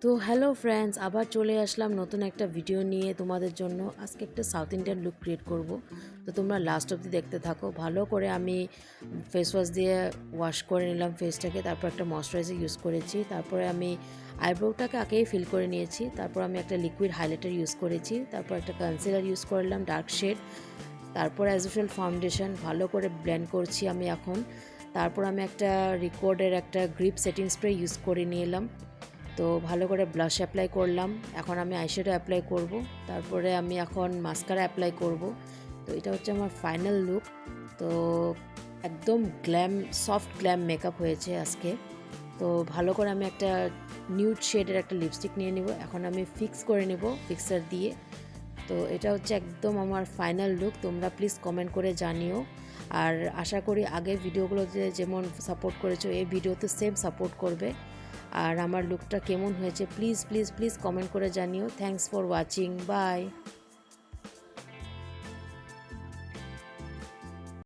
তো hello friends, আবার চলে আসলাম নতুন একটা ভিডিও নিয়ে তোমাদের জন্য। আজকে একটা সাউথ ইন্ডিয়ান লুক ক্রিয়েট করব। তো তোমরা লাস্ট অবধি দেখতে থাকো। ভালো করে আমি ফেস ওয়াশ দিয়ে ওয়াশ করে নিলাম ফেসটাকে, তারপর একটা ময়শ্চারাইজার ইউজ করেছি, তারপরে আমি আইব্রোটাকে আগেই ফিল করে নিয়েছি, তারপর আমি একটা লিকুইড হাইলাইটার ইউজ করেছি, তারপর একটা কনসিলার ইউজ করলাম ডার্ক শেড, তারপর অ্যাজ ইউজুয়াল ফাউন্ডেশন ভালো করে ব্লেন্ড করছি আমি এখন। তারপর আমি একটা রিকর্ডের একটা গ্রিপ সেটিং স্প্রে ইউজ করে নিয়ে এলাম। তো ভালো করে ব্লাশ অ্যাপ্লাই করলাম। এখন আমি আইশ্যাডো অ্যাপ্লাই করব, তারপরে আমি এখন মাস্কারা অ্যাপ্লাই করব। তো এটা হচ্ছে আমার ফাইনাল লুক। তো একদম গ্ল্যাম, সফট গ্ল্যাম মেকআপ হয়েছে আজকে। তো ভালো করে আমি একটা নিউড শেডের একটা লিপস্টিক নিয়ে নিব, এখন আমি ফিক্স করে নেব ফিক্সার দিয়ে। তো এটা হচ্ছে একদম আমার ফাইনাল লুক। তোমরা প্লিজ কমেন্ট করে জানিও, আর আশা করি আগের ভিডিওগুলোতে যেমন সাপোর্ট করেছো এই ভিডিওতে সেম সাপোর্ট করবে। আর আমার লুকটা কেমন হয়েছে প্লিজ প্লিজ প্লিজ কমেন্ট করে জানিও। Thanks for watching, by.